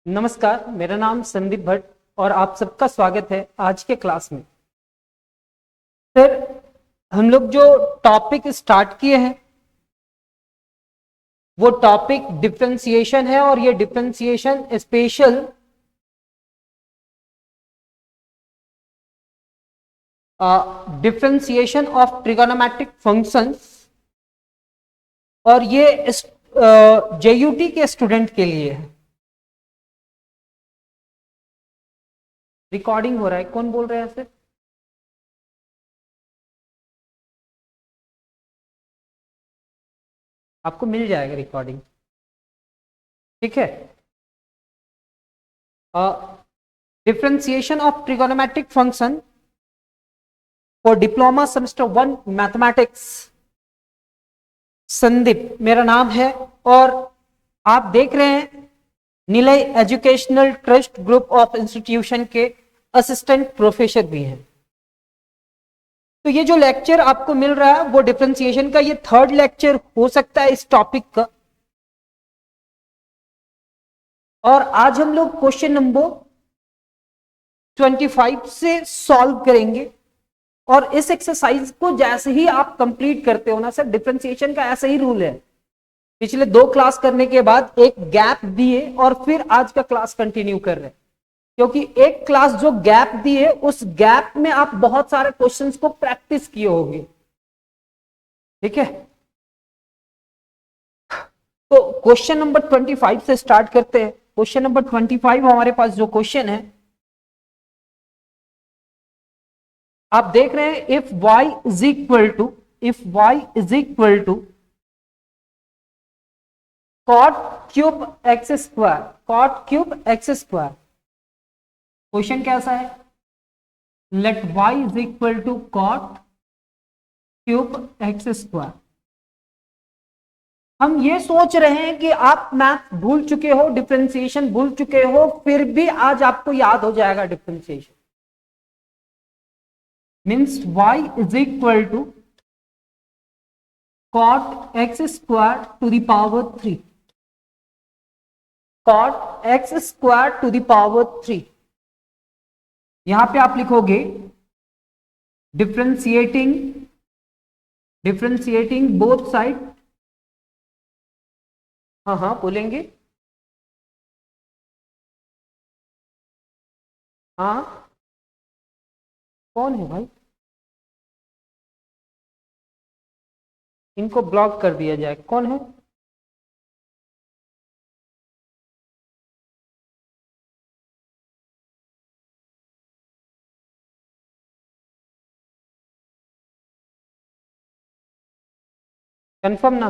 नमस्कार, मेरा नाम संदीप भट्ट और आप सबका स्वागत है आज के क्लास में। सर, हम लोग जो टॉपिक स्टार्ट किए हैं वो टॉपिक डिफरेंशिएशन है और ये differentiation special differentiation of trigonometric functions और ये जेयूटी के स्टूडेंट के लिए है। रिकॉर्डिंग हो रहा है, कौन बोल रहा है सर? आपको मिल जाएगा रिकॉर्डिंग, ठीक है। Differentiation of trigonometric function for diploma semester 1 mathematics. Sandeep मेरा नाम है और आप देख रहे हैं Nilay educational trust group of institution के असिस्टेंट प्रोफेसर भी हैं। तो ये जो लेक्चर आपको मिल रहा है वो डिफरेंशिएशन का ये थर्ड लेक्चर हो सकता है इस टॉपिक का। और आज हम लोग क्वेश्चन नंबर 25 से सॉल्व करेंगे। और इस एक्सरसाइज को जैसे ही आप कंप्लीट करते हो ना सर, डिफरेंशिएशन का ऐसा ही रूल है, पिछले 2 क्लास करने के बाद एक गैप दिए और फिर आज का क्लास कंटिन्यू कर रहे हैं, क्योंकि एक क्लास जो गैप दिए उस गैप में आप बहुत सारे क्वेश्चंस को प्रैक्टिस किए होंगे, ठीक है। तो क्वेश्चन नंबर 25 से स्टार्ट करते हैं। क्वेश्चन नंबर 25 हमारे पास जो क्वेश्चन है आप देख रहे हैं, if y is equal to cot cube x square. Question कैसा है? Let y is equal to cot cube x square. हम ये सोच रहे हैं कि आप मैथ भूल चुके हो, डिफरेंशिएशन भूल चुके हो, फिर भी आज आपको याद हो जाएगा differentiation. Means y is equal to cot x square to the power 3। cot x square to the power 3। यहां पे आप लिखोगे डिफरेंशिएटिंग बोथ साइड। हाँ बोलेंगे। हाँ, कौन है भाई? इनको ब्लॉक कर दिया जाए। कौन है? कंफर्म ना?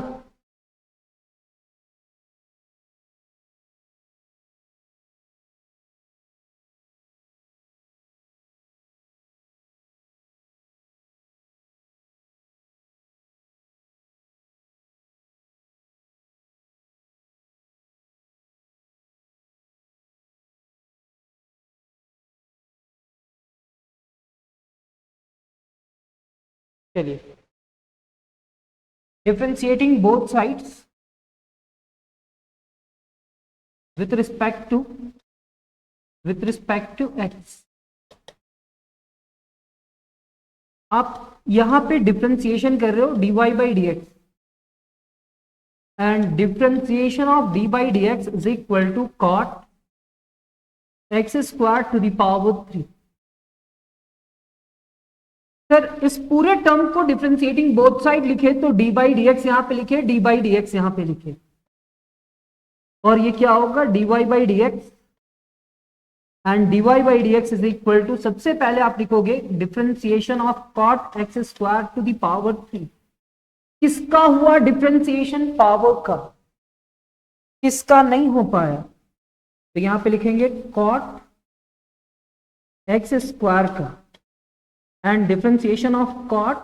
चलिए, differentiating both sides with respect to x। आप यहां पे डिफरेंशिएशन कर रहे हो dy by d x, and differentiation of d by d x is equal to cot x square to the power 3। Sir, इस पूरे टर्म को डिफरेंशिएटिंग बोथ साइड लिखे तो डी बाई डी एक्स यहां पे लिखे, डी बाई डी एक्स यहां पे लिखे, और ये क्या होगा? dy by d x and dy by d x is equal to, सबसे पहले आप लिखोगे differentiation of cot x square to the power 3। किसका हुआ डिफरेंशिएशन? पावर का। किसका नहीं हो पाया? तो यहां पे लिखेंगे cot एक्स स्क्वायर का, and differentiation of cot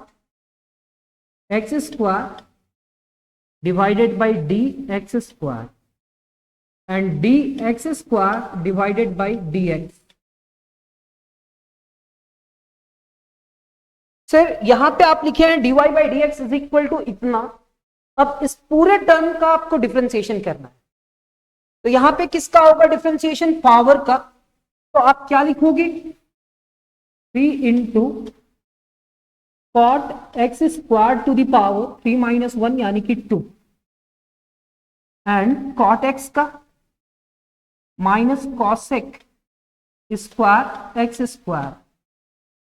x square divided by d x square, and dx square divided by dx। Sir, यहां पे आप लिखे हैं dy by d x is equal to इतना। अब इस पूरे टर्म का आपको डिफरेंशिएशन करना है। तो यहां पे किसका होगा डिफरेंशिएशन? पावर का। तो आप क्या लिखोगे? 3 into cot x square to the power 3 minus 1 यानी कि 2 एंड कॉट एक्स का minus cosec square x square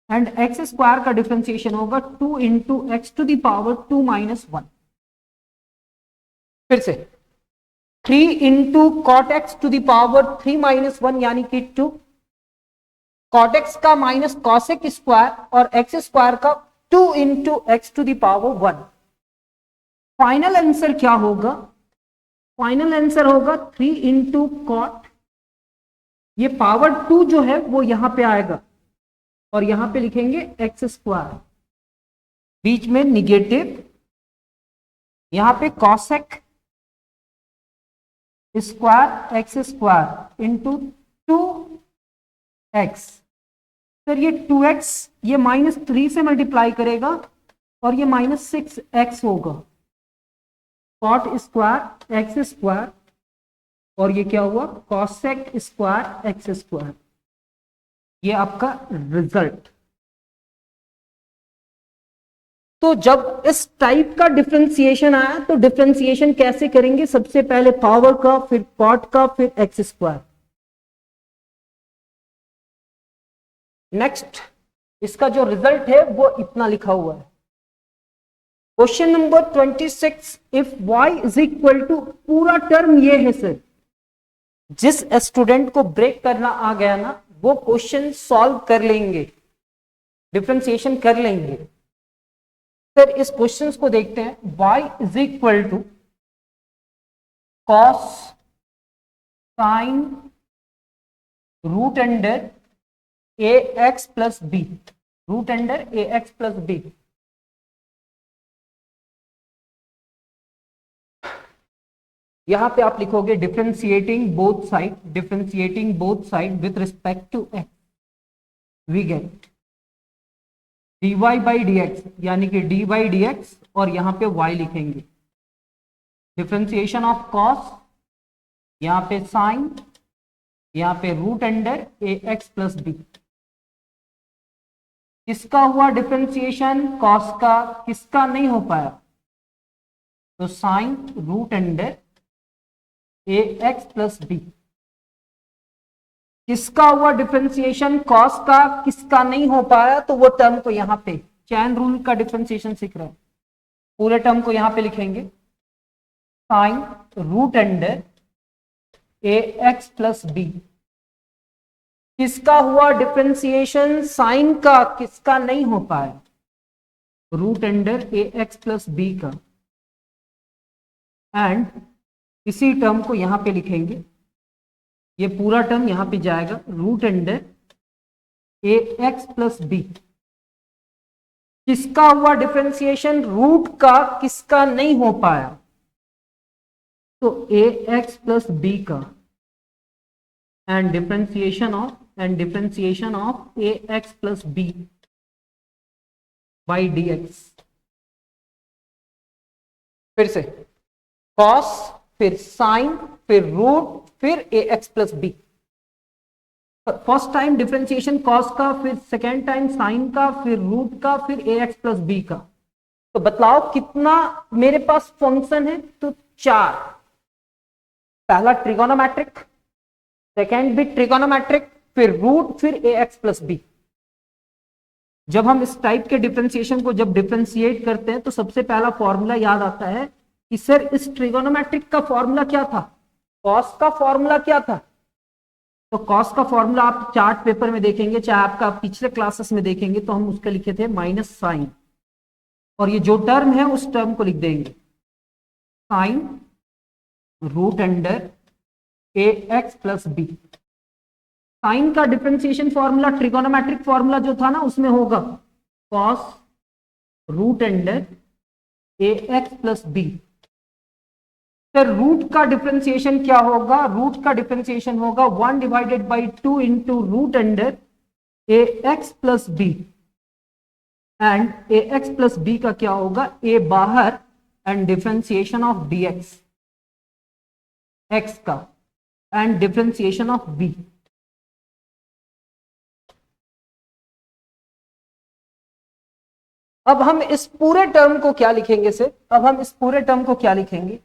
and x square का डिफरेंशिएशन होगा 2 into x to the power 2 minus 1। फिर से 3 into cot x to the power 3 minus 1 यानी कि 2, cot x का माइनस कॉसेक स्क्वायर और एक्स स्क्वायर का 2 into x to the power 1। Final answer क्या होगा? फाइनल आंसर होगा 3 इंटू कॉट, ये पावर 2 जो है वो यहां पे आएगा और यहां पे लिखेंगे एक्स स्क्वायर, बीच में निगेटिव, यहां पे cosec square x square into 2x। Sir ये 2x ये -3 से मल्टीप्लाई करेगा और ये -6x होगा, कॉट स्क्वायर एक्स स्क्वायर और ये क्या हुआ? Cosec square x square. ये आपका रिजल्ट। तो जब इस टाइप का डिफरेंशिएशन आया तो डिफरेंशिएशन कैसे करेंगे? सबसे पहले पावर का, फिर कॉट का, फिर एक्स स्क्वायर। नेक्स्ट इसका जो रिजल्ट है वो इतना लिखा हुआ है। Question number 26, if y is equal to, पूरा टर्म ये है सर। जिस स्टूडेंट को ब्रेक करना आ गया ना वो क्वेश्चन सॉल्व कर लेंगे, डिफरेंशिएशन कर लेंगे। फिर इस क्वेश्चन को देखते हैं। y is equal to cos sine root under a x plus b, root under a x plus b. यहां पे आप लिखोगे differentiating both side, differentiating both side with respect to x, we get dy by d x, यानी कि D by d x और यहां पे y लिखेंगे। डिफरेंशिएशन ऑफ कॉस, यहां पे साइन, यहां पे root under a x plus B. किसका हुआ डिफरेंशिएशन? कॉस का। किसका नहीं हो पाया? तो sign root under a x plus B. किसका हुआ डिफरेंशिएशन? कॉस का। किसका नहीं हो पाया? तो वो टर्म को यहां पे चैन रूल का डिफरेंशिएशन सीख रहे हैं, पूरे टर्म को यहां पे लिखेंगे sign root under a x plus B. किसका हुआ डिफरेंशिएशन? साइन का। किसका नहीं हो पाया? Root under a x plus b का। एंड इसी टर्म को यहां पे लिखेंगे, ये पूरा टर्म यहां पे जाएगा root under a x plus B. किसका हुआ डिफरेंशिएशन? रूट का। किसका नहीं हो पाया? तो ए एक्स प्लस बी का। And differentiation of a x plus b by d x. फिर से कॉस, फिर साइन, फिर रूट, फिर a x plus b. First time differentiation cos का, फिर सेकेंड टाइम साइन का, फिर रूट का, फिर ए एक्स प्लस बी का। तो बतलाओ कितना मेरे पास फंक्शन है? तो 4। पहला ट्रिगोनोमेट्रिक, सेकेंड भी ट्रिगोनोमेट्रिक, फिर रूट, फिर ए एक्स प्लस बी। जब हम इस टाइप के डिफरेंशिएशन को जब डिफरेंशिएट करते हैं तो सबसे पहला फॉर्मूला याद आता है कि सर इस ट्रिगोनोमेट्रिक का फॉर्मूला क्या था? कॉस का फॉर्मूला क्या था? तो कॉस का फॉर्मूला आप चार्ट पेपर में देखेंगे, चाहे आपका पिछले क्लासेस में देखेंगे, तो हम उसके लिखे थे माइनस साइन, और ये जो टर्म है उस टर्म को लिख देंगे sine root under a x plus b. Sine का डिफरेंशिएशन फॉर्मूला ट्रिगोनोमेट्रिक फॉर्मूला जो था ना उसमें होगा cos root under a x plus b. फिर रूट का डिफरेंशिएशन क्या होगा? रूट का डिफरेंशिएशन होगा 1 divided by 2 into root under a x plus b. And a x plus b का क्या होगा? ए बाहर and differentiation of d x, x का। And differentiation of b। अब हम इस पूरे टर्म को क्या लिखेंगे सर? अब हम इस पूरे टर्म को क्या लिखेंगे?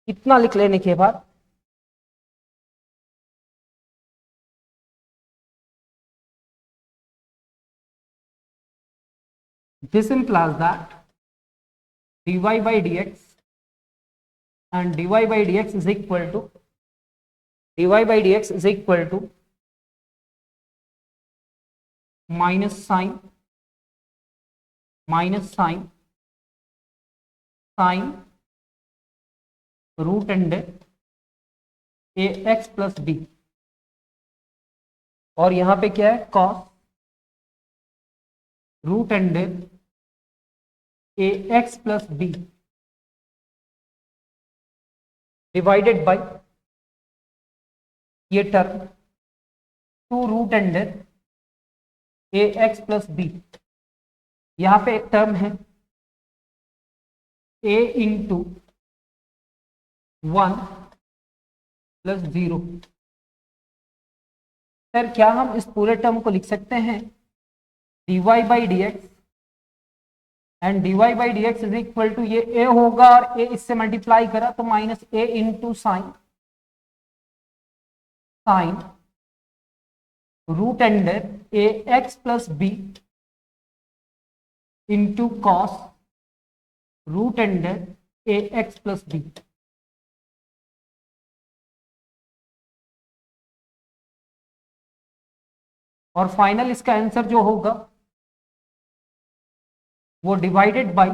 इतना लिख लेने के बाद this implies that dy by dx and dy by dx is equal to minus sine root under ax plus b, और यहां पे क्या है? cos root under ax plus b divided by ये term 2 root under ax plus b। यहां पे एक term है a इंटू 1 प्लस 0। सर क्या हम इस पूरे टर्म को लिख सकते हैं dy by d x and dy by d x is equal to, ये a होगा और a इससे मल्टीप्लाई करा तो minus a into sine root under a x plus b into cos root under a x plus b. और final इसका answer जो होगा वो divided by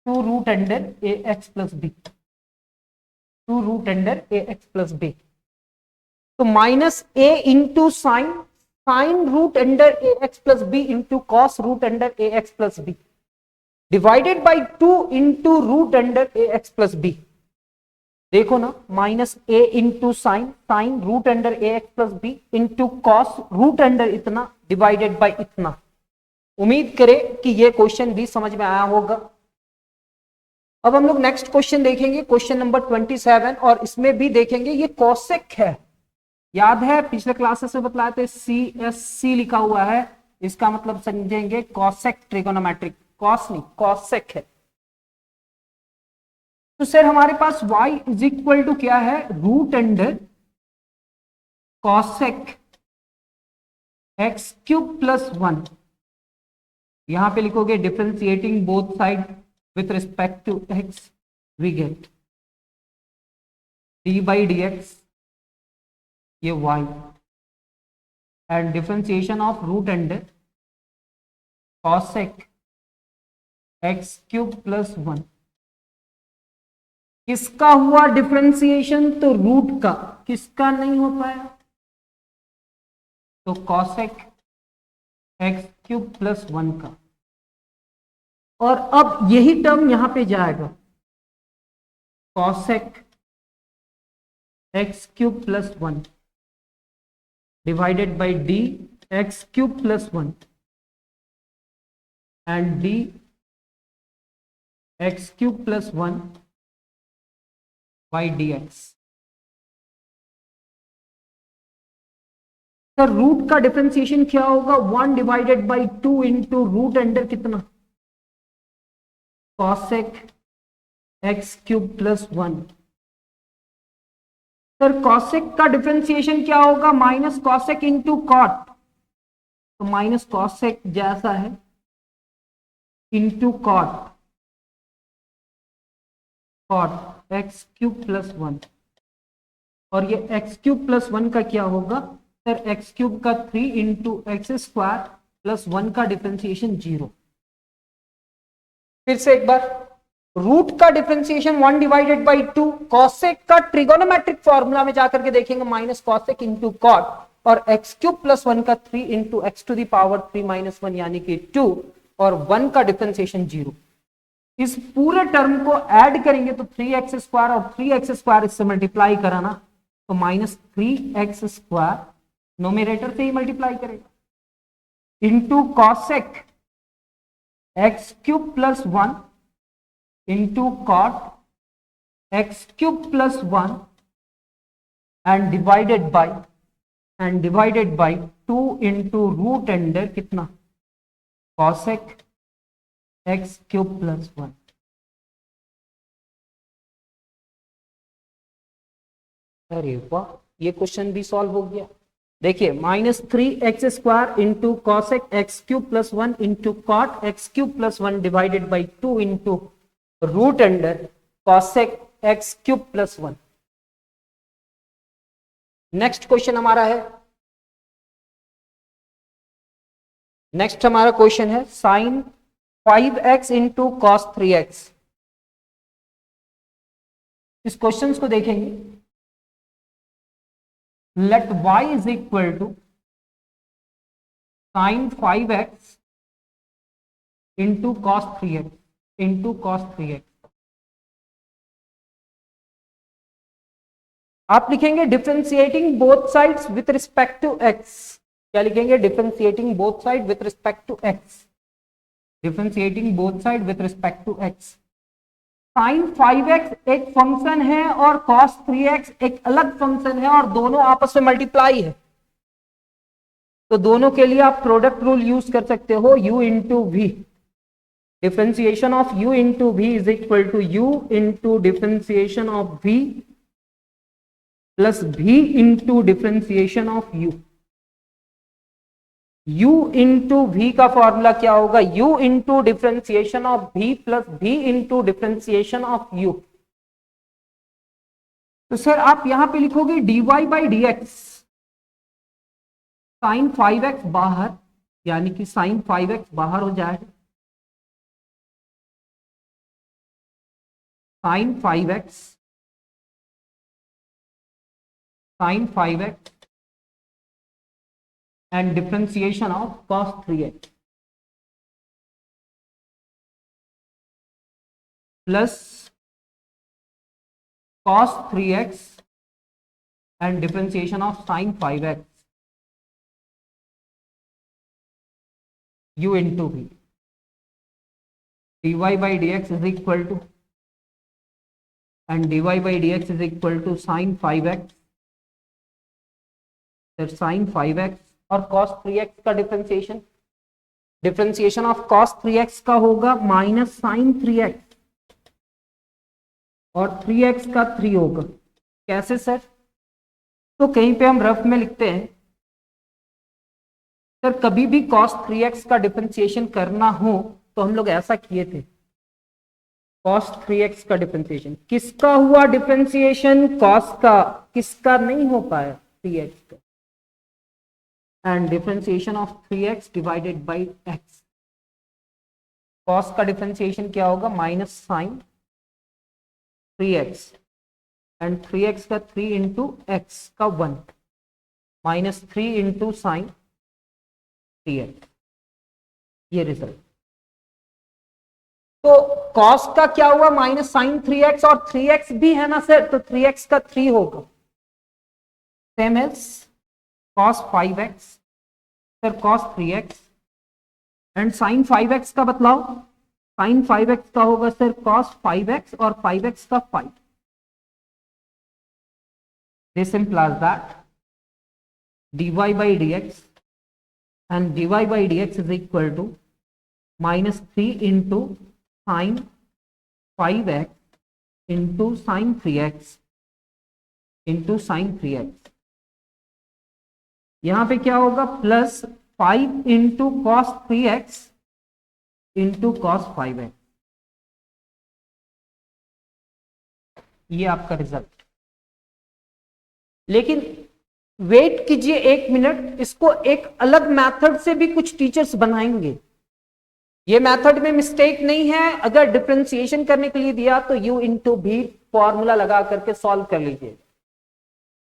2 root under a x plus b, 2 root under a x plus b. तो minus a into sine root under a x plus b into cos root under a x plus b divided by 2 into root under a x plus b. देखो ना, minus a into sine root under a x plus b into cos root under इतना divided by इतना। उम्मीद करें कि ये question भी समझ में आया होगा। अब हम लोग नेक्स्ट क्वेश्चन देखेंगे, क्वेश्चन नंबर 27, और इसमें भी देखेंगे ये कॉसेक है। याद है पिछले क्लासेस में बताया था CSC लिखा हुआ है, इसका मतलब समझेंगे कॉसेक ट्रिगोनोमेट्रिक, कॉस नहीं कॉसेक है। तो सर हमारे पास y इज इक्वल टू क्या है? Root under cosec x cube plus 1। यहां पे लिखोगे differentiating both side with respect to x, we get d by d x, ये y, and differentiation of root under cosec x cube plus 1। किसका हुआ differentiation? तो root का। किसका नहीं हो पाया? तो कॉसेक एक्स क्यूब प्लस 1 का। और अब यही टर्म यहां पे जाएगा, cosec x cube plus 1 divided by d x cube plus 1 and d x cube plus 1 by d x. Sir root का डिफरेंशिएशन क्या होगा? 1 divided by 2 into root under कितना? Cosec x cube plus 1। Sir cosec का differentiation क्या होगा? Minus cosec into cot, तो minus cosec जैसा है into cot x cube plus 1, और ये एक्स क्यूब प्लस 1 का क्या होगा? सर एक्स क्यूब का 3 इंटू एक्स स्क्वायर प्लस 1 का डिफरेंशिएशन 0। फिर से एक बार, रूट का डिफरेंशिएशन 1 डिवाइडेड बाई 2, कॉसेक का ट्रिगोनोमेट्रिक फॉर्मूला में जाकर के देखेंगे माइनस कॉसेक इंटू कॉट, और एक्स क्यूब प्लस 1 का 3 into x to the power 3 minus 1 यानी कि 2, और 1 का डिफरेंशिएशन 0। इस पूरे टर्म को ऐड करेंगे तो 3x स्क्वायर, और 3x स्क्वायर इससे मल्टीप्लाई कराना तो माइनस 3x स्क्वायर नोमिनेटर से ही मल्टीप्लाई करेगा into cosec x cube plus 1 into cot x cube plus 1 and divided by 2 into root under कितना कॉसेक एक्स क्यूब प्लस 1। अरे वाह, ये क्वेश्चन भी सॉल्व हो गया। देखिए -3x² into cosec x cube plus 1 into cot x cube plus 1 divided by 2 into root under cosec x cube plus 1। Next question हमारा है, नेक्स्ट हमारा क्वेश्चन है sign 5x into cos 3x। इस question को देखेंगे, let y is equal to sine 5x into cos 3x। आप लिखेंगे differentiating both sides with respect to x। क्या लिखेंगे? Differentiating both side with respect to x। Differentiating both side with respect to x। Sine 5x एक function है और cos 3x एक अलग function है और दोनों आपस में मल्टीप्लाई है, तो दोनों के लिए आप प्रोडक्ट रूल यूज कर सकते हो, u into v. Differentiation of u into v is equal to u into differentiation of v plus v into differentiation of u। u into v का फॉर्मूला क्या होगा? u into differentiation of v plus v into differentiation of u। तो sir आप यहां पे लिखोगे dy by d x, sine 5x बाहर, यानी कि साइन 5x बाहर हो जाएगा, sine 5x and differentiation of cos 3x plus cos 3x and differentiation of sin 5x u into v। dy by dx is equal to and dy by dx is equal to sin 5x, फिर sin 5x और cos 3x का differentiation, differentiation of cos 3x का होगा minus sign 3x और 3x का 3 होगा। कैसे sir? तो कहीं पे हम रफ में लिखते हैं, सर कभी भी cos 3x का डिफरेंशिएशन करना हो तो हम लोग ऐसा किए थे, cos 3x का डिफरेंशिएशन किसका हुआ डिफरेंशिएशन? cos का, किसका नहीं हो पाया? 3x का, and differentiation of 3x divided by x। cos का डिफरेंशिएशन क्या होगा? Minus sign 3x and 3x का 3 इंटू एक्स का 1 माइनस 3 इंटू साइन 3x, ये रिजल्ट। तो cos का क्या हुआ? माइनस साइन 3x और 3x भी है ना सर, तो 3x का 3 होगा, same as cos 5x, sir cos 3x and sin 5x का बतलाओ, sin 5x का होगा सर cos 5x और 5x का 5। This implies that dy by dx and dy by dx is equal to minus 3 into sin 5x into sin 3x into sin 3x। यहां पे क्या होगा? Plus 5 into cos 3x into cos 5x, ये आपका result. लेकिन wait कीजिए 1 minute, इसको एक अलग मेथड से भी कुछ टीचर्स बनाएंगे। ये मेथड में मिस्टेक नहीं है, अगर डिफरेंशिएशन करने के लिए दिया तो u इंटू भी फॉर्मूला लगा करके सॉल्व कर लीजिए।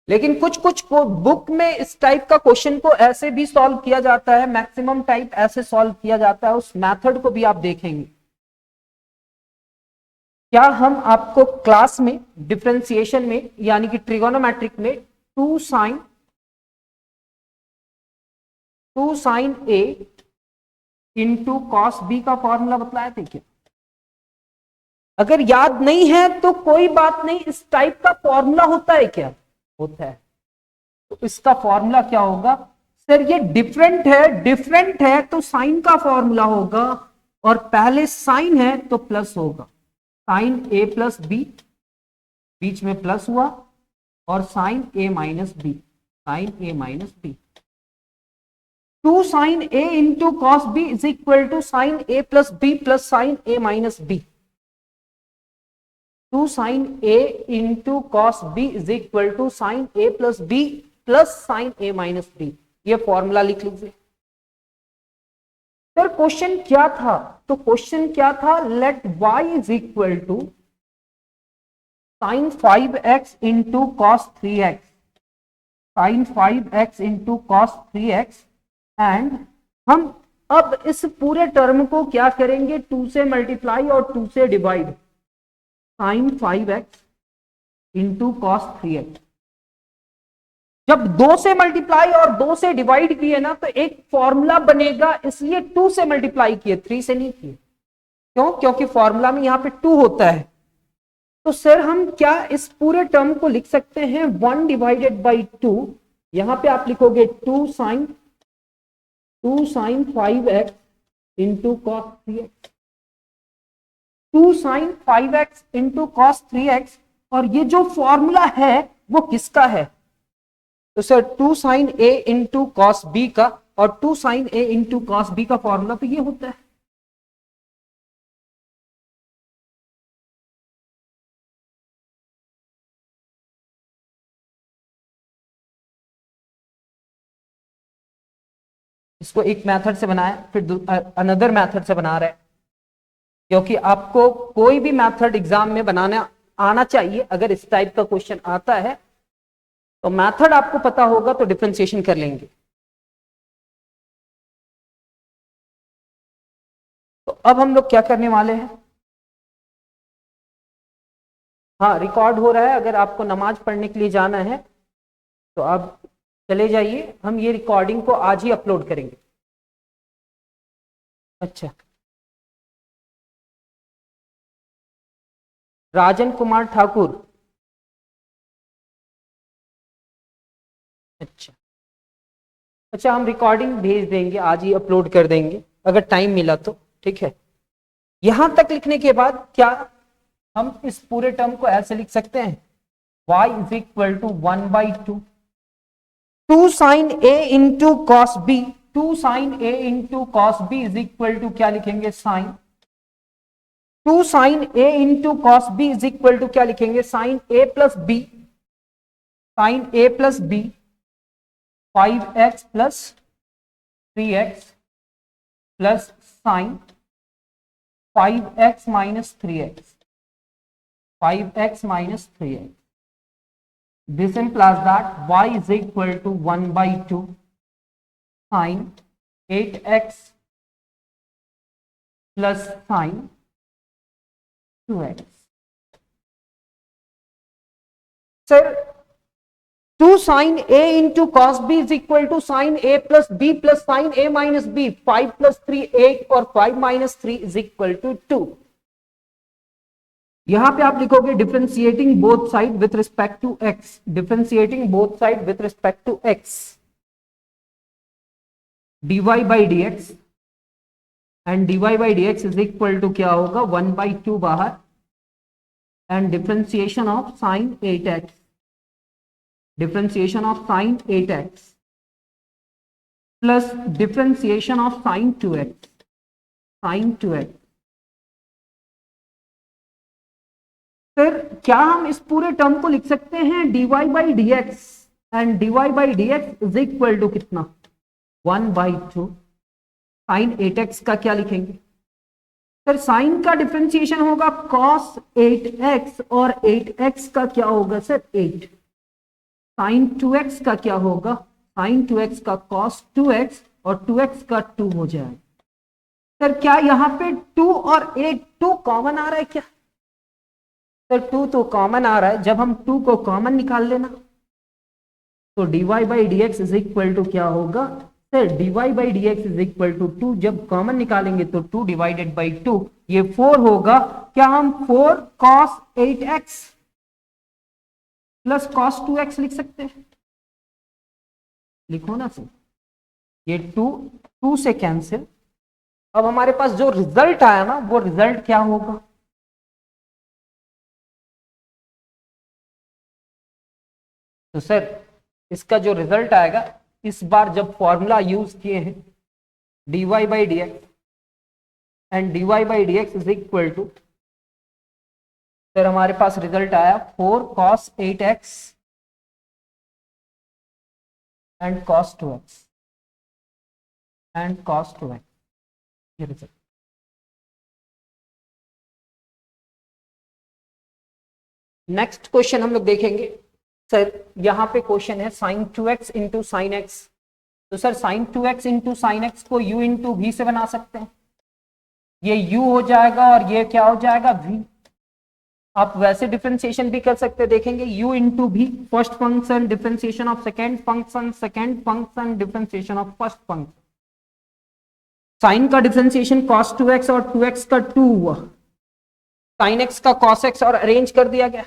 लेकिन कुछ कुछ बुक में इस टाइप का क्वेश्चन को ऐसे भी सॉल्व किया जाता है, मैक्सिमम टाइप ऐसे सॉल्व किया जाता है, उस मेथड को भी आप देखेंगे। क्या हम आपको क्लास में डिफरेंशिएशन में यानी कि ट्रिगोनोमेट्रिक में 2 sine a into cos b का फॉर्मूला बतलाए थे क्या? अगर याद नहीं है तो कोई बात नहीं, इस टाइप का फॉर्मूला होता है क्या? होता है। तो इसका फॉर्मूला क्या होगा? सर ये डिफरेंट है तो साइन का फॉर्मूला होगा, और पहले साइन है तो प्लस होगा, साइन ए प्लस बी, बीच में प्लस हुआ, और sine a minus b, sine a minus b. 2 sine a into cos b is equal to sine a plus b plus sine a minus b. 2 sine a into cos b is equal to sine a plus b plus sine a minus b. ये formula लिख लीजिए। Sir question क्या था? तो question क्या था? Let y is equal to sine 5x into cos 3x, sine 5x into cos 3x, and हम अब इस पूरे टर्म को क्या करेंगे? 2 से मल्टीप्लाई और 2 से divide, sign 5x into cos 3x। जब 2 से मल्टीप्लाई और 2 से डिवाइड किए ना तो एक फॉर्मूला बनेगा, इसलिए 2 से मल्टीप्लाई किए, 3 से नहीं किए। क्यों? क्योंकि फॉर्मूला में यहां पे 2 होता है। तो सर हम क्या इस पूरे टर्म को लिख सकते हैं 1 डिवाइडेड बाई 2। यहां पे आप लिखोगे 2 sine 5x into cos 3x, 2 sine 5x into cos 3x। और ये जो फॉर्मूला है वो किसका है? तो sir 2 sine a into cos b का, और 2 sine a into cos b का फॉर्मूला तो ये होता है। इसको एक मेथड से बनाया, फिर अनदर मेथड से बना रहे हैं, क्योंकि आपको कोई भी मेथड एग्जाम में बनाना आना चाहिए। अगर इस टाइप का क्वेश्चन आता है तो मेथड आपको पता होगा तो डिफरेंशिएशन कर लेंगे। तो अब हम लोग क्या करने वाले हैं? हाँ रिकॉर्ड हो रहा है, अगर आपको नमाज पढ़ने के लिए जाना है तो आप चले जाइए, हम ये रिकॉर्डिंग को आज ही अपलोड करेंगे। अच्छा, राजन कुमार ठाकुर, अच्छा हम रिकॉर्डिंग भेज देंगे, आज ही अपलोड कर देंगे अगर टाइम मिला तो, ठीक है। यहां तक लिखने के बाद क्या हम इस पूरे टर्म को ऐसे लिख सकते हैं? y is equal to 1/2 2 sine a into cos b, 2 sine a into cos b is equal to क्या लिखेंगे? Sine 2 sine a into cos b is equal to क्या लिखेंगे? Sine a plus b, sine a plus b 5x plus 3x plus sine 5x minus 3x, 5x minus 3x. This implies that y is equal to 1/2 sine 8x plus sine 2x. Sir, 2 sine a into cos b is equal to sine a plus b plus sine a minus b. 5 plus 3 8 और 5 minus 3 is equal to 2. यहां पे आप लिखोगे differentiating both side with respect to x, differentiating both side with respect to x, dy by d x, and dy by d x is equal to क्या होगा? 1/2 बाहर, and differentiation of sine 8x, differentiation of sine 8x plus differentiation of sine 2x, sine 2x। फिर क्या हम इस पूरे term को लिख सकते हैं dy by d x, and dy by d x is equal to कितना? 1/2 साइन 8x का क्या लिखेंगे? सर साइन का डिफरेंशिएशन होगा cos 8x, और 8x का क्या होगा सर? 8। साइन 2x का क्या होगा? साइन 2x का cos 2x, और 2x का 2 हो जाएगा। सर क्या यहाँ पे 2 और 8 2 कॉमन आ रहा है क्या? सर 2 तो कॉमन आ रहा है, जब हम 2 को कॉमन निकाल लेना तो dy by d x is equal to क्या होगा? Sir dy by d x is equal to 2, जब कॉमन निकालेंगे तो 2 डिवाइडेड बाई 2, ये 4 होगा। क्या हम 4 cos 8x plus cos 2x लिख सकते हैं? लिखो ना सर, ये 2 से कैंसिल। अब हमारे पास जो रिजल्ट आया ना, वो रिजल्ट क्या होगा? तो सर इसका जो रिजल्ट आएगा, इस बार जब फॉर्मूला यूज किए हैं dy by d x and dy by d x is equal to, sir हमारे पास रिजल्ट आया 4 cos 8x and cos 2x and cos 2x, ये रिजल्ट। नेक्स्ट क्वेश्चन हम लोग देखेंगे। सर यहां पे क्वेश्चन है sin 2x into sine x. तो sir sin 2x into sine x को u इंटू वी से बना सकते हैं। ये u हो जाएगा और ये क्या हो जाएगा, v। आप वैसे डिफरेंशिएशन भी कर सकते हैं, देखेंगे u into v, first function differentiation of second function, second function differentiation of first function. Sine का डिफरेंशिएशन cos 2x और 2x का 2 हुआ, साइन x का cos x और अरेंज कर दिया गया।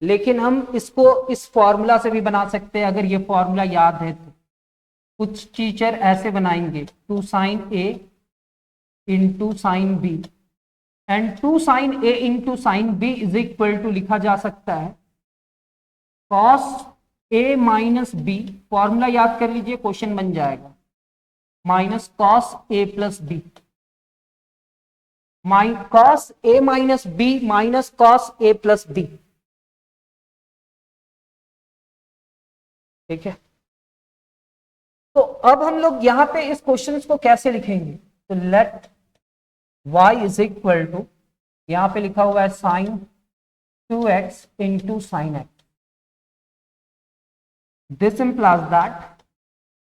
लेकिन हम इसको इस फॉर्मूला से भी बना सकते हैं, अगर ये फॉर्मूला याद है तो। कुछ टीचर ऐसे बनाएंगे 2 sin a into sine b and 2 sin a into sine b is equal to लिखा जा सकता है cos a minus b, formula याद कर लीजिए, क्वेश्चन बन जाएगा, माइनस cos a प्लस बी, cos a माइनस बी माइनस cos a प्लस बी। ठीक है, तो अब हम लोग यहां पे इस क्वेश्चन को कैसे लिखेंगे? तो let y is equal to, यहां पे लिखा हुआ है sine 2x into sine x. This implies that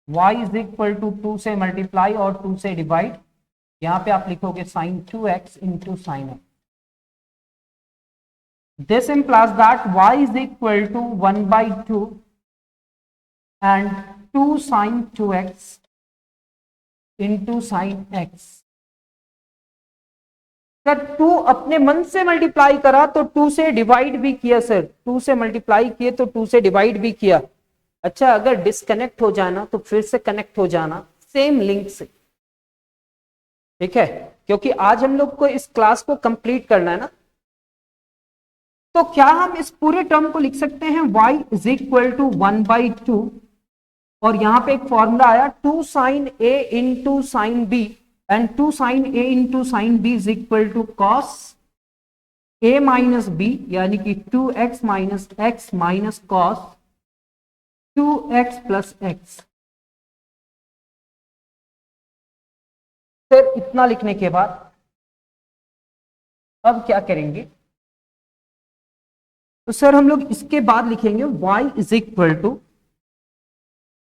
y is equal to 2 से मल्टीप्लाई और 2 से डिवाइड, यहां पे आप लिखोगे sine 2x into sine x. This implies that y is equal to 1/2 and 2 sin 2x into sin x। Sir 2 अपने मन से मल्टीप्लाई करा तो 2 से डिवाइड भी किया, सर 2 से मल्टीप्लाई किए तो 2 से डिवाइड भी किया। अच्छा, अगर डिस्कनेक्ट हो जाना तो फिर से कनेक्ट हो जाना सेम लिंक से। ठीक है, क्योंकि आज हम लोग को इस क्लास को कंप्लीट करना है ना। तो क्या हम इस पूरे टर्म को लिख सकते हैं y इज इक्वल टू 1/2, और यहां पे एक फॉर्मूला आया 2 sin a into sine b and 2 sin a into sine b is equal to cos a minus b, यानी कि 2x minus x minus cos 2x plus x. फिर इतना लिखने के बाद अब क्या करेंगे? तो सर हम लोग इसके बाद लिखेंगे y is equal to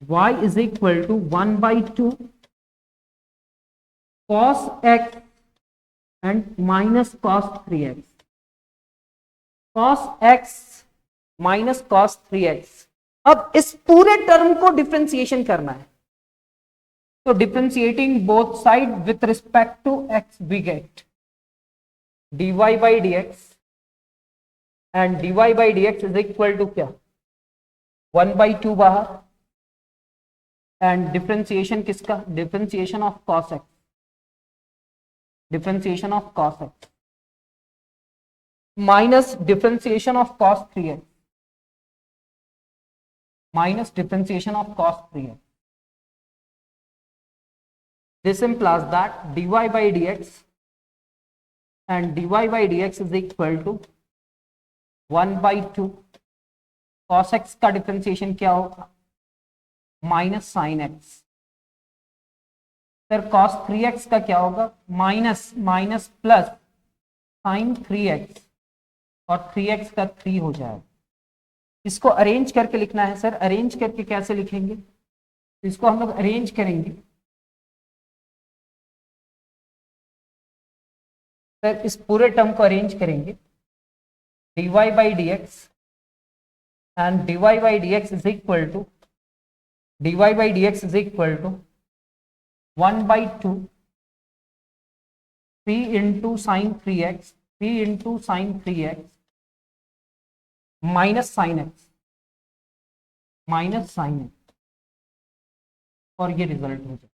1/2 cos x and minus cos 3x, cos x minus cos 3x। अब इस पूरे टर्म को डिफरेंशिएशन करना है, तो differentiating both side with respect to x we get dy by d x and dy by d x is equal to क्या, 1/2 बाहर and differentiation किसका, differentiation of cos x, differentiation of cos x minus differentiation of cos 3x, minus differentiation of cos 3x। This implies that dy by dx and dy by dx is equal to 1/2 cos x का differentiation क्या होगा, minus sine x. Sir cos 3x का क्या होगा, minus minus plus sign 3x, और 3x का 3 हो जाएगा। इसको अरेंज करके लिखना है सर, अरेंज करके कैसे लिखेंगे? इसको हम लोग अरेंज करेंगे सर, इस पूरे टर्म को अरेंज करेंगे dy by d x and dy by d x is equal to dy by dx is equal to 1/2 p into sine 3x, p into sine 3x minus sine x, minus sine x, और ये result हो जाए।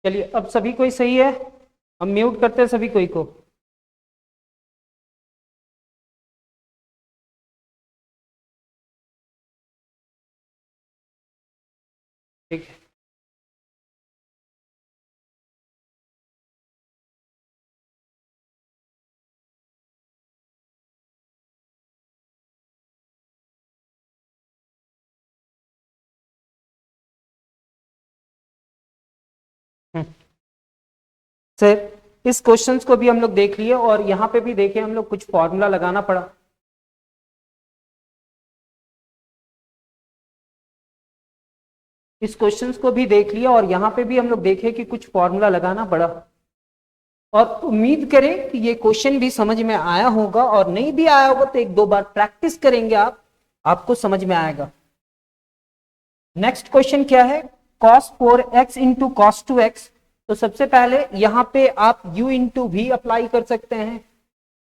चलिए अब सभी कोई सही है, हम म्यूट करते हैं सभी कोई को। ठीक है, सर इस क्वेश्चंस को भी हम लोग देख लिए और यहाँ पे भी देखे हम लोग कुछ फॉर्मूला लगाना पड़ा। इस क्वेश्चंस को भी देख लिया और यहाँ पे भी हम लोग देखे कि कुछ फॉर्मूला लगाना पड़ा, और उम्मीद करें कि ये क्वेश्चन भी समझ में आया होगा, और नहीं भी आया होगा तो एक दो बार प्रैक्टिस करेंगे आप, आपको समझ में आएगा। नेक्स्ट क्वेश्चन क्या है, cos 4x into cos 2x। तो सबसे पहले यहाँ पे आप u इंटू वी अप्लाई कर सकते हैं,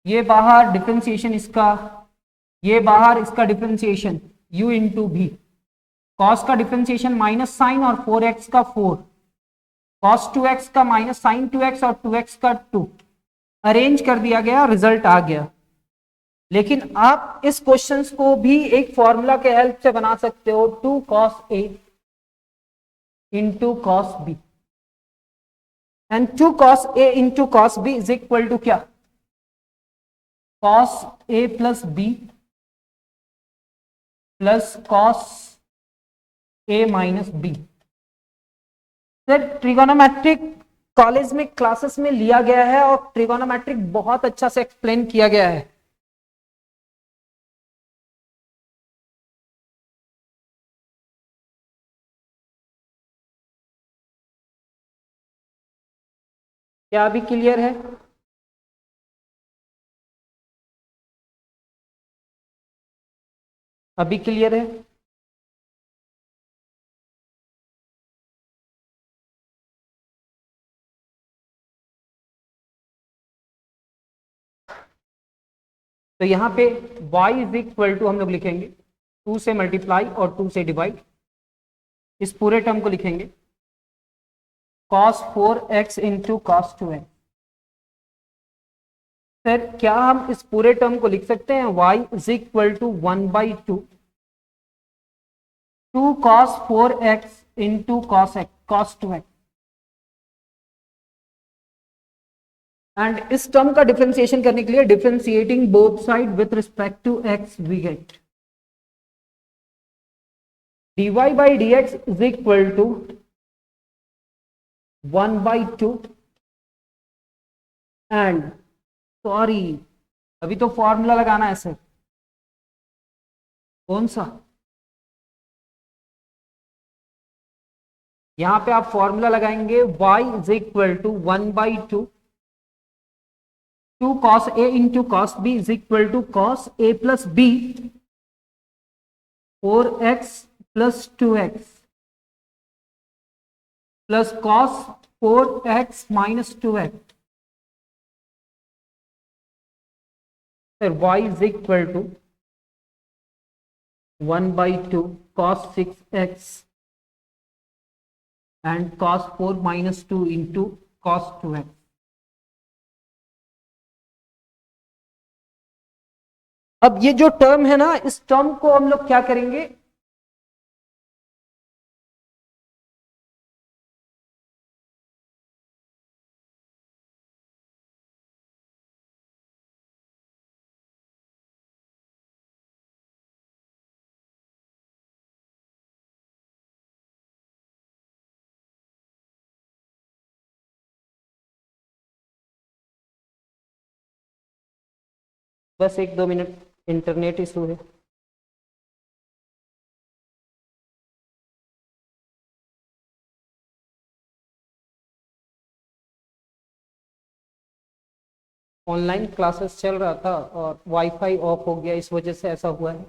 ये बाहर डिफरेंशिएशन इसका, ये बाहर इसका differentiation u into v, cos का डिफरेंशिएशन माइनस साइन और 4x का 4, cos 2x का माइनस साइन 2x और 2x का 2, अरेंज कर दिया गया, रिजल्ट आ गया। लेकिन आप इस क्वेश्चंस को भी एक फॉर्मूला के हेल्प से बना सकते हो, 2 cos a into cos b, and 2 cos a into cos b is equal to क्या, cos a plus b plus cos a minus b। Sir trigonometric college में क्लासेस में लिया गया है और ट्रिगोनोमेट्रिक बहुत अच्छा से एक्सप्लेन किया गया है। क्या अभी क्लियर है? अभी क्लियर है? तो यहाँ पे y इज इक्वल टू हम लोग लिखेंगे 2 से मल्टीप्लाई और 2 से डिवाइड, इस पूरे टर्म को लिखेंगे cos 4x into cos 2x। Sir क्या हम इस पूरे टर्म को लिख सकते हैं, y is equal to 1/2 2 cos 4x into cos 2x, and इस टर्म का डिफरेंशिएशन करने के लिए differentiating both side with respect to x we get dy by dx is equal to 1/2 and, sorry अभी तो फॉर्मूला लगाना है सर, कौन सा, यहां पे आप फॉर्मूला लगाएंगे y is equal to 1/2 2 cos a into cos b is equal to cos a plus b 4x plus 2x plus cos 4x minus 2x, फिर y is equal to 1/2 cos 6x and cos 4 minus 2 into cos 2x। अब ये जो term है ना, इस term को हम लोग क्या करेंगे, बस 1-2 मिनट इंटरनेट इशू है। ऑनलाइन क्लासेस चल रहा था और वाईफाई ऑफ हो गया, इस वजह से ऐसा हुआ है।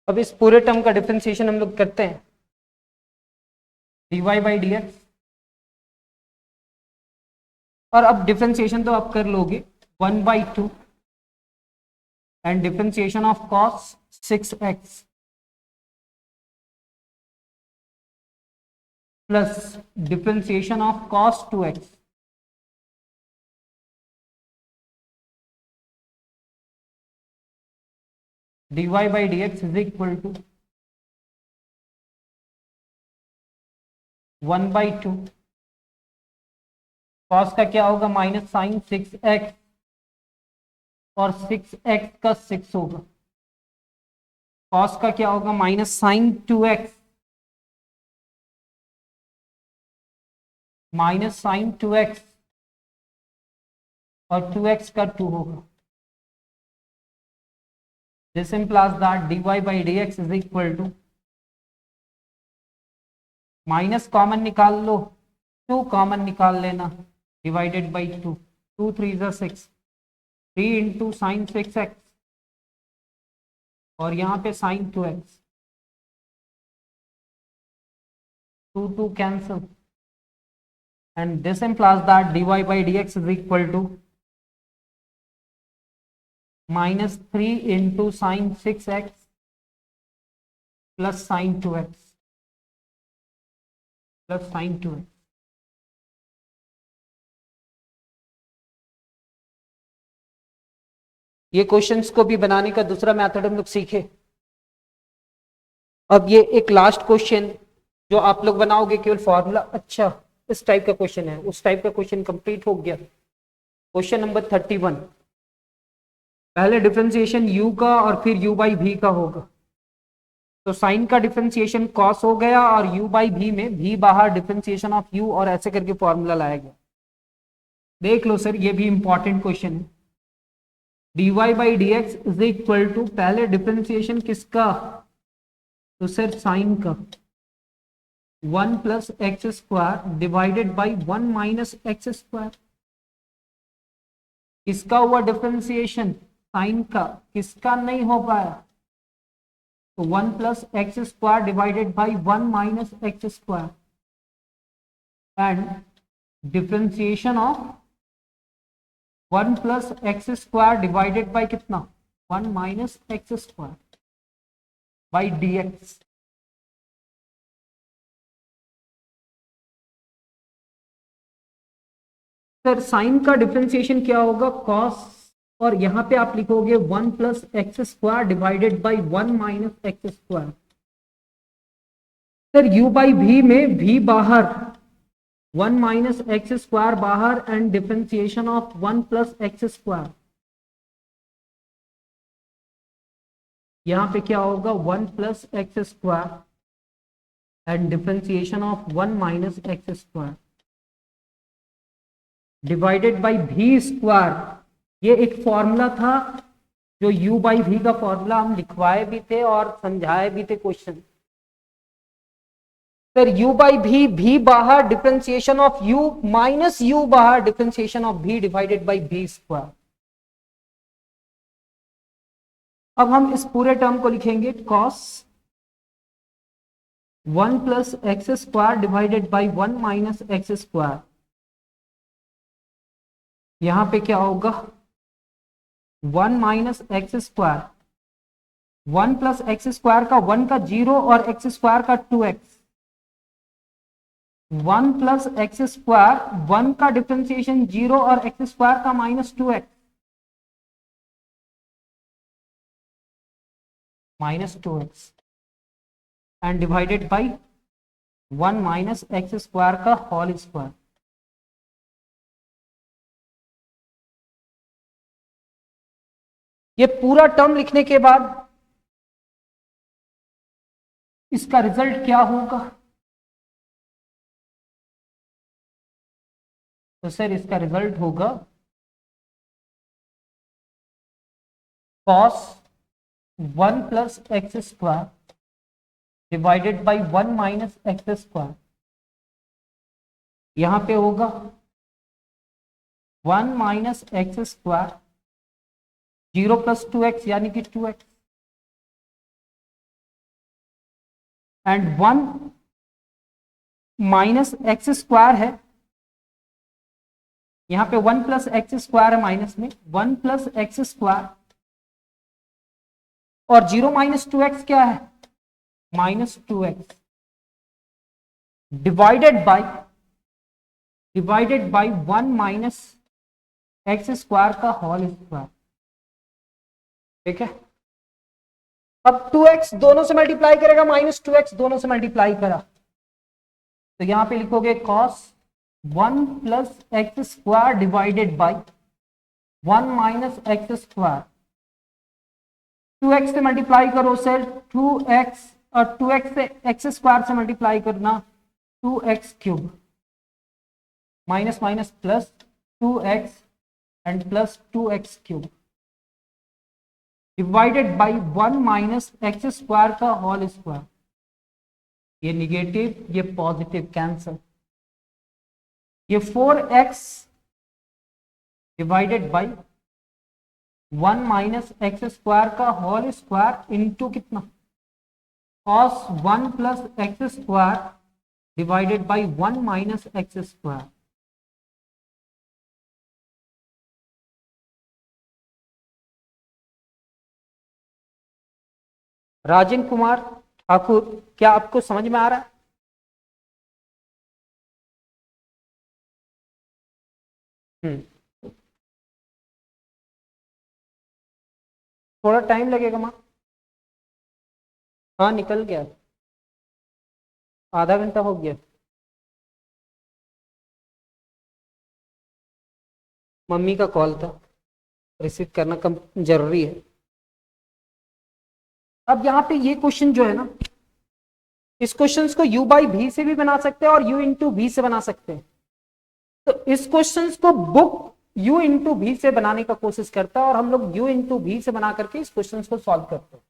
अब इस पूरे टर्म का डिफरेंशिएशन हम लोग करते हैं, dy बाई डी एक्स, और अब डिफरेंशिएशन तो आप कर लोगे 1/2 and differentiation of cos 6x plus differentiation of cos 2x dy by d x is equal to 1/2 cos का क्या होगा, माइनस साइन 6x और 6x का 6 होगा। cos का क्या होगा, minus sign 2x minus sign 2x और 2x का 2 होगा। This implies that dy by dx is equal to, minus common निकाल लो, 2 कॉमन निकाल लेना, डिवाइडेड बाई 2, 2 3 जा 6, 3 इंटू साइन 6x और यहाँ पे sine 2x, 2 2 cancel, and this implies that dy by dx is equal to minus 3 into sin 6x plus sin 2x plus sin 2x। ये questions को भी बनाने का दूसरा मेथड हम लोग सीखे। अब ये एक लास्ट क्वेश्चन जो आप लोग बनाओगे केवल फॉर्मूला, अच्छा इस टाइप का क्वेश्चन है, उस टाइप का क्वेश्चन कंप्लीट हो गया। क्वेश्चन नंबर 31, पहले डिफरेंशिएशन u का और फिर u बाई v का होगा। तो साइन का डिफरेंशिएशन cos हो गया और u बाई v में v बाहर, डिफरेंशिएशन ऑफ u, और ऐसे करके फॉर्मूला लाया गया। देख लो सर, ये भी इंपॉर्टेंट क्वेश्चन है। dy by d x is equal to, पहले डिफ्रेंसिएशन किसका, तो सर साइन का, 1 plus x square divided by 1 minus x square. किसका हुआ डिफ्रेंसिएशन, साइन का, किसका नहीं हो पाया, तो 1 plus x square divided by 1 minus x square, and differentiation of 1 plus x square divided by कितना, 1 minus x square by d x. Sir sine का डिफरेंशिएशन क्या होगा, कॉस, और यहां पे आप लिखोगे 1 plus x square divided by 1 minus x square. Sir u by v में v बाहर, 1 माइनस एक्स स्क्वायर बाहर, and differentiation of 1 plus x square. यहां पे क्या होगा, 1 plus x square and differentiation of 1 minus x square divided by भी square. ये एक फॉर्मूला था जो u बाई v का फॉर्मूला हम लिखवाए भी थे और समझाए भी थे question. Sir u by v बाहर, differentiation of u minus u बाहर, differentiation of v divided by v square. अब हम इस पूरे टर्म को लिखेंगे cos 1 plus x square divided by 1 minus x square. यहां पे क्या होगा, 1 minus x square, 1 plus x square का 1 का 0 और एक्स स्क्वायर का 2x, 1 प्लस एक्स स्क्वायर, 1 का डिफरेंशिएशन 0 और एक्स स्क्वायर का minus 2x, minus 2x, and divided by 1 minus x square का होल स्क्वायर। ये पूरा टर्म लिखने के बाद इसका रिजल्ट क्या होगा, तो सर इसका रिजल्ट होगा cos 1 plus x square divided by 1 minus x square. यहां पे होगा 1 minus x square, 0 plus 2x यानी कि 2x, and 1 minus x square है, यहां पे 1 प्लस एक्स स्क्वायर है माइनस में, 1 प्लस एक्स स्क्वायर, और 0 माइनस 2x क्या है, minus 2x, divided by 1 minus x square का होल स्क्वायर। ठीक है, अब 2x दोनों से मल्टीप्लाई करेगा, माइनस 2x दोनों से मल्टीप्लाई करा, तो यहां पे लिखोगे cos 1 plus x square divided by 1 minus x square. 2x से मल्टीप्लाई करो सर 2x, और 2x से एक्स स्क्वायर से मल्टीप्लाई करना 2x cube, minus minus plus 2x and plus 2x cube, divided by 1 minus x square का whole square. ये negative, ये positive, cancel. ये 4x divided by 1 minus x square का whole square into कितना, cos 1 plus x square divided by 1 minus x square. Rajendra Kumar Thakur, क्या आपको समझ में आ रहा है? थोड़ा टाइम लगेगा माँ, हाँ निकल गया, आधा घंटा हो गया। मम्मी का कॉल था, रिसीव करना कम जरूरी है। अब यहाँ पे ये क्वेश्चन जो है ना, इस क्वेश्चन को u बाई v से भी बना सकते हैं और u इंटू v से बना सकते हैं। तो इस क्वेश्चन को बुक u इंटू भी से बनाने का कोशिश करता है और हम लोग u इंटू भी से बना करके इस क्वेश्चन को सॉल्व करते हैं।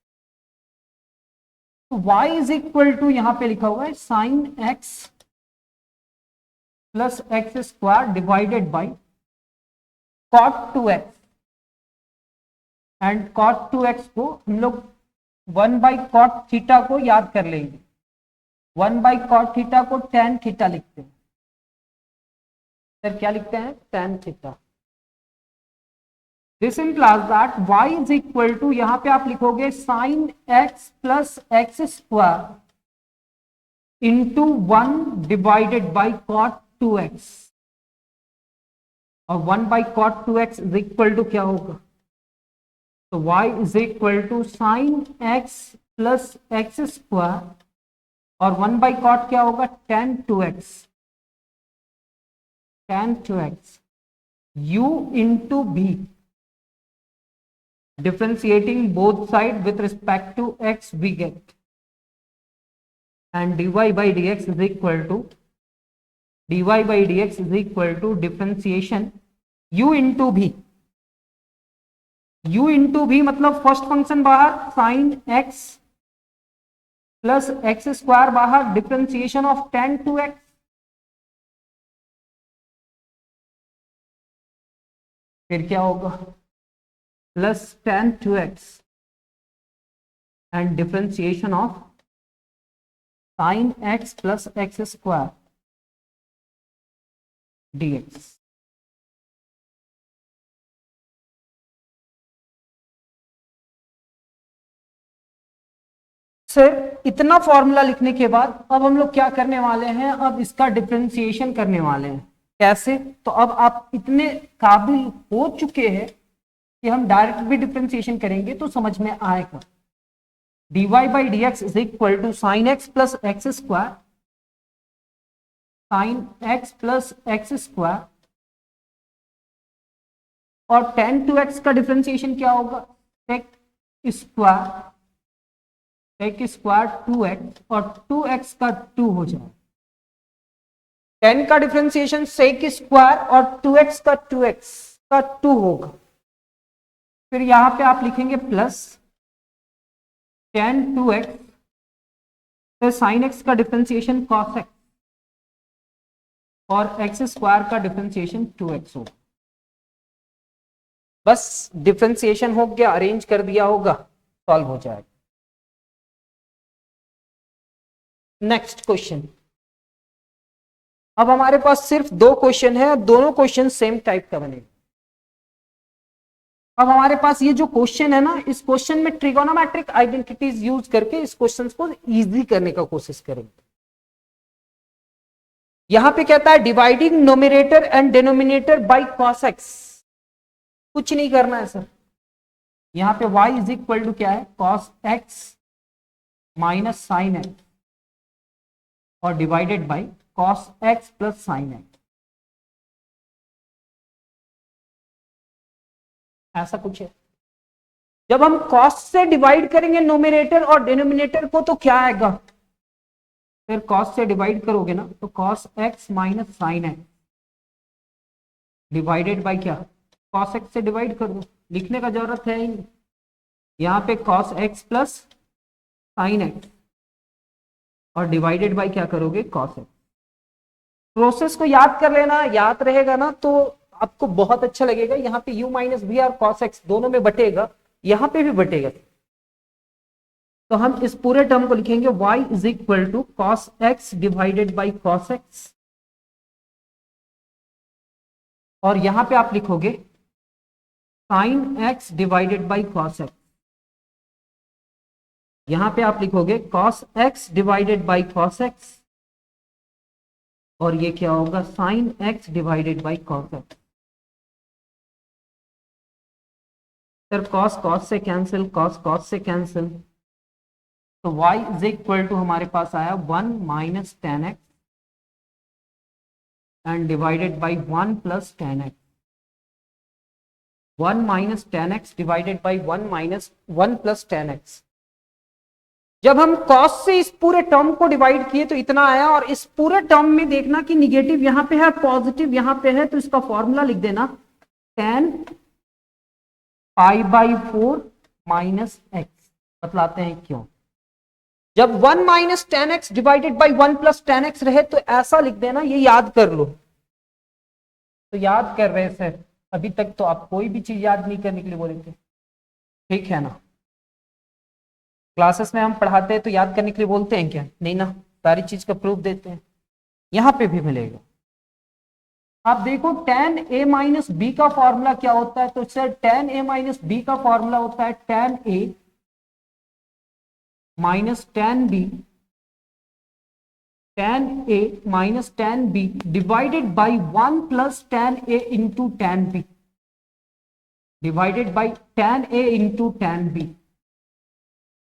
तो y इज इक्वल टू यहां पे लिखा हुआ है sine x plus x square divided by cot 2x, and cot 2x को हम लोग 1 बाई कॉट थीटा को याद कर लेंगे, 1 बाई कॉट थीटा को tan थीटा लिखते हैं। सर क्या लिखते हैं? tan theta. This implies that y is equal to यहां पे आप लिखोगे sine x plus x square into 1 divided by cot 2x, और 1 by cot 2x is equal to क्या होगा? तो y is equal to sine x plus x square और 1 by cot क्या होगा? tan 2x, tan 2x u into b, differentiating both sides with respect to x we get, and dy by dx is equal to differentiation u into b, u into b मतलब first function बाहर sine x plus x square बाहर, differentiation of tan 2x, फिर क्या होगा? Plus tan 2x and differentiation of sine x plus x square dx। Sir इतना formula लिखने के बाद अब हम लोग क्या करने वाले हैं? अब इसका डिफरेंशिएशन करने वाले हैं। कैसे? तो अब आप इतने काबिल हो चुके हैं कि हम डायरेक्ट भी डिफरेंशिएशन करेंगे तो समझ में आएगा। dy by d x is equal to sine x plus x square, sine x plus x square, और tan 2x का डिफरेंशिएशन क्या होगा? sec स्क्वायर 2x और 2x का 2 हो जाए। tan का डिफरेंशिएशन sec स्क्वायर और 2x का 2 होगा। फिर यहां पे आप लिखेंगे प्लस tan 2x, फिर sin x का डिफरेंशिएशन cos x और x स्क्वायर का डिफरेंशिएशन 2x होगा। बस डिफरेंशिएशन हो गया, अरेंज कर दिया होगा, सॉल्व हो जाएगा। Next question. अब हमारे पास सिर्फ 2 क्वेश्चन है, दोनों क्वेश्चन सेम टाइप का बनेगा। अब हमारे पास ये जो क्वेश्चन है ना, इस क्वेश्चन में ट्रिगोनोमेट्रिक आइडेंटिटीज यूज करके इस क्वेश्चन को इजी करने का कोशिश करेंगे। यहां पे कहता है dividing nominator and denominator by cos x। कुछ नहीं करना है सर, यहां पे y इज इक्वल टू क्या है? cos x minus sine x और divided by cos x plus sine x, ऐसा कुछ है। जब हम cos से डिवाइड करेंगे नोमिनेटर और डिनोमिनेटर को तो क्या आएगा? फिर cos से डिवाइड करोगे ना तो cos x minus sine x divided by क्या? cos x से डिवाइड कर दो, लिखने का जरूरत है ही नहीं। यहाँ पे cos x plus sine x और डिवाइडेड बाय क्या करोगे? cos x। प्रोसेस को याद कर लेना, याद रहेगा ना तो आपको बहुत अच्छा लगेगा। यहाँ पे u माइनस बी और cos x दोनों में बटेगा, यहाँ पे भी बटेगा। तो हम इस पूरे टर्म को लिखेंगे y is equal to cos x divided by cos x, और यहां पे आप लिखोगे sin x divided by cos x, यहां पे आप लिखोगे cos x divided by cos x, और ये क्या होगा? sin x divided by cos x। Sir cos से कैंसिल, cos से कैंसिल, तो y इज इक्वल टू हमारे पास आया 1 minus tan x and divided by 1 plus tan x, 1 minus tan x divided by 1 minus 1 plus tan x. जब हम cos से इस पूरे टर्म को डिवाइड किए तो इतना आया, और इस पूरे टर्म में देखना कि निगेटिव यहां पे है, पॉजिटिव यहां पे है, तो इसका फॉर्मूला लिख देना ten pi by 4 minus x. बतलाते हैं क्यों। जब 1 minus tan x divided by 1 plus tan x रहे तो ऐसा लिख देना, ये याद कर लो। तो याद कर रहे सर, अभी तक तो आप कोई भी चीज याद नहीं करने के लिए बोले थे, ठीक है ना। क्लासेस में हम पढ़ाते हैं तो याद करने के लिए बोलते हैं क्या, नहीं ना, सारी चीज का प्रूफ देते हैं। यहां पे भी मिलेगा। आप देखो tan a माइनस बी का फॉर्मूला क्या होता है, तो sir tan a minus b का फॉर्मूला होता है tan a minus tan b, tan a minus tan b divided by 1 plus tan a into tan b, divided by tan a into tan b।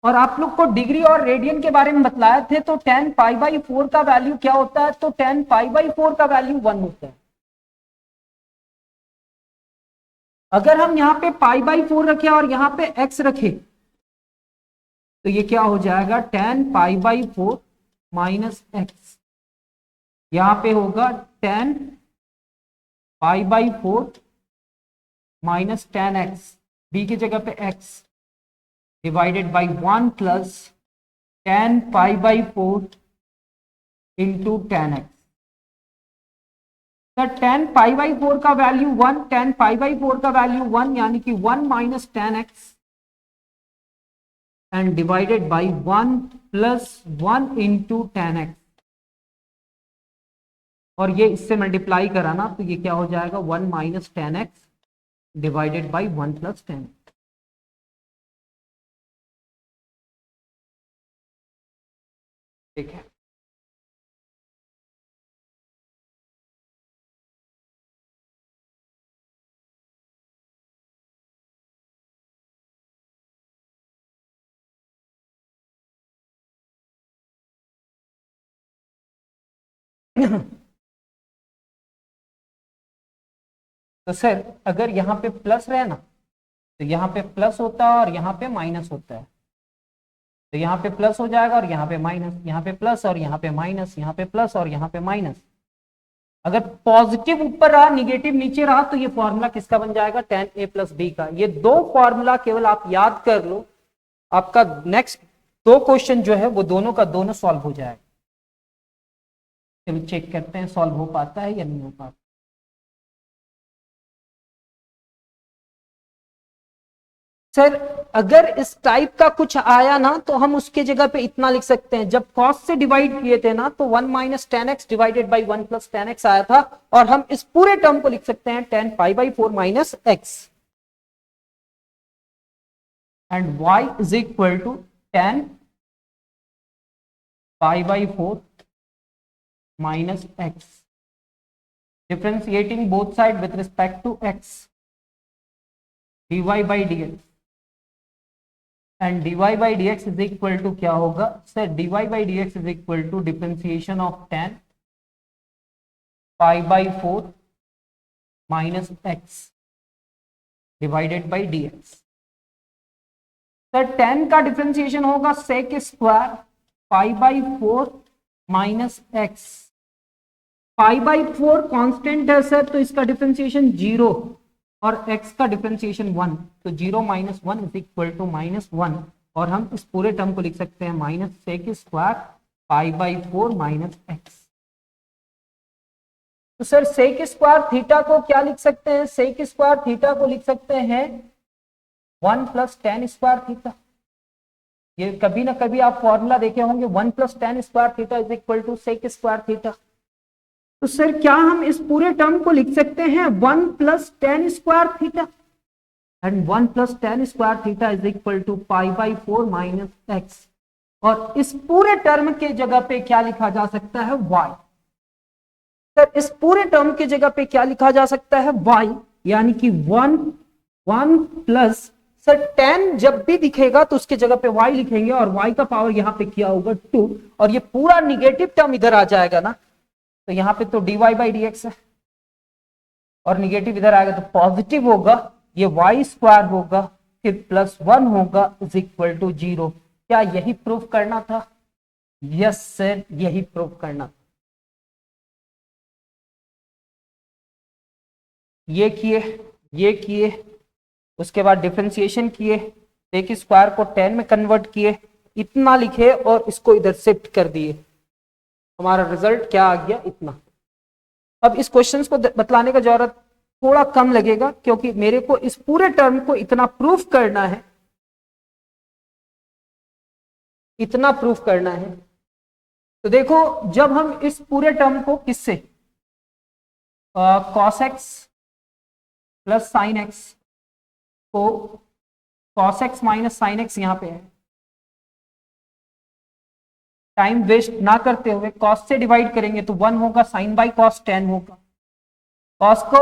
और आप लोग को degree और radian के बारे में बतलाए थे, तो tan पाई बाई 4 का वैल्यू क्या होता है, तो tan पाई बाई 4 का वैल्यू 1 होता है। अगर हम यहां पे पाई बाई 4 रखे और यहां पे x रखे तो ये क्या हो जाएगा, tan pi by 4 minus x. यहां पे होगा tan pi by 4 minus tan x, b की जगह पे x, divided by 1 plus tan pi by 4 into tan x. तो tan पाई बाई 4 का वैल्यू 1, tan पाई बाई 4 का वैल्यू 1, यानी कि 1 minus tan x and divided by 1 plus 1 into tan x. और ये इससे मल्टीप्लाई कराना, तो ये क्या हो जाएगा, 1 minus tan x divided by 1 plus tan x. ठीक है। तो सर अगर यहाँ पे प्लस रहे ना, तो यहाँ पे प्लस होता है और यहाँ पे माइनस होता है, तो यहाँ पे प्लस हो जाएगा और यहाँ पे माइनस, यहाँ पे प्लस और यहाँ पे माइनस, यहाँ पे प्लस और यहाँ पे माइनस। अगर पॉजिटिव ऊपर रहा निगेटिव नीचे रहा तो ये फॉर्मूला किसका बन जाएगा, tan a प्लस बी का। ये दो फॉर्मूला केवल आप याद कर लो, आपका नेक्स्ट दो क्वेश्चन जो है वो दोनों का दोनों सॉल्व हो जाएगा। चलिए चेक करते हैं सॉल्व हो पाता है या नहीं हो पाता। सर अगर इस टाइप का कुछ आया ना तो हम उसके जगह पे इतना लिख सकते हैं, जब कॉस से डिवाइड किए थे ना तो 1 minus tan x divided by 1 plus tan x आया था, और हम इस पूरे टर्म को लिख सकते हैं tan pi by 4 minus x, and y is equal to tan pi by 4 minus x, differentiating both side with respect to x, dy by dx, and dy by dx is equal to क्या होगा sir, dy by dx is equal to differentiation of tan pi by 4 minus x divided by dx। Sir tan का differentiation होगा sec square pi by 4 minus x. Pi by 4 constant है sir, तो इसका differentiation 0 और x का differentiation 1, तो 0 minus 1 is equal to minus 1, और हम इस पूरे टर्म को लिख सकते हैं minus sec square pi by 4 minus x. तो सर सेक स्क्वायर थीटा को क्या लिख सकते हैं, सेक स्क्वायर थीटा को लिख सकते हैं 1 प्लस टेन स्क्वायर थीटा। ये कभी ना कभी आप फॉर्मूला देखे होंगे, 1 plus tan square theta is equal to sec square theta. तो सर क्या हम इस पूरे टर्म को लिख सकते हैं 1 plus tan square theta, and 1 plus tan square theta is equal to pi by 4 minus x, और इस पूरे टर्म के जगह पे क्या लिखा जा सकता है, y। सर इस पूरे टर्म के जगह पे क्या लिखा जा सकता है, y, यानी कि 1 प्लस, सर 10 जब भी दिखेगा तो उसके जगह पे y लिखेंगे, और y का पावर यहां पे किया होगा 2, और ये पूरा निगेटिव टर्म इधर आ जाएगा ना, तो यहां पे तो dy बाई dx है, और निगेटिव इधर आएगा तो पॉजिटिव होगा, ये y स्क्वायर होगा, फिर प्लस 1 होगा इज इक्वल टू 0। क्या यही प्रूफ करना था, यस सर यही प्रूफ करना था। ये किए, ये किए, उसके बाद डिफरेंशिएशन किए, sec स्क्वायर को tan में कन्वर्ट किए, इतना लिखे और इसको इधर शिफ्ट कर दिए, हमारा रिजल्ट क्या आ गया, इतना। अब इस क्वेश्चन को बतलाने का जरूरत थोड़ा कम लगेगा क्योंकि मेरे को इस पूरे टर्म को इतना प्रूफ करना है, इतना प्रूफ करना है। तो देखो जब हम इस पूरे टर्म को किससे cos x plus sign x को cos x minus sine x यहां पे है, टाइम वेस्ट ना करते हुए cos से डिवाइड करेंगे तो 1 होगा, साइन बाई cos tan होगा, cos को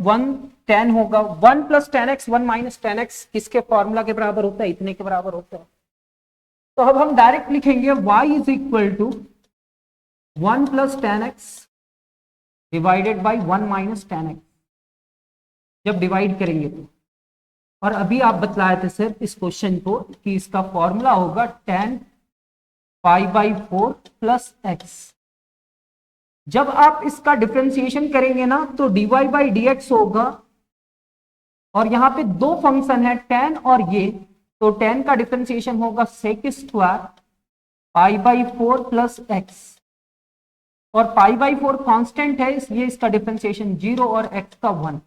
1 tan होगा, 1 plus tan x 1 minus tan x किसके फॉर्मूला के बराबर होता है, इतने के बराबर होता है। तो अब हम डायरेक्ट लिखेंगे y is equal to 1 plus tan x divided by 1 minus tan x, जब डिवाइड करेंगे तो। और अभी आप बतलाए थे सर इस क्वेश्चन को कि इसका फॉर्मूला होगा tan pi by 4 plus x. जब आप इसका डिफरेंशिएशन करेंगे ना तो dy बाई dx होगा, और यहां पे दो फंक्शन है tan और ये, तो tan का डिफरेंशिएशन होगा sec square pi by 4 plus x, और पाई बाई 4 कांस्टेंट है इसलिए इसका डिफरेंशिएशन 0 और x का 1।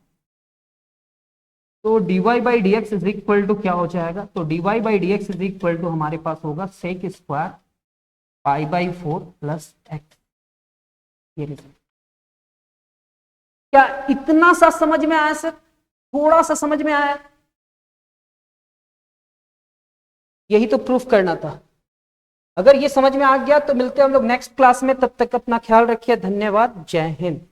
तो dy by d x is equal to क्या हो जाएगा, तो dy by d x is equal to हमारे पास होगा sec square pi by 4 plus x. ये रिजल्ट क्या इतना सा समझ में आया सर, थोड़ा सा समझ में आया, यही तो प्रूफ करना था। अगर ये समझ में आ गया तो मिलते हैं हम लोग नेक्स्ट क्लास में, तब तक अपना ख्याल रखिए, धन्यवाद, जय हिंद।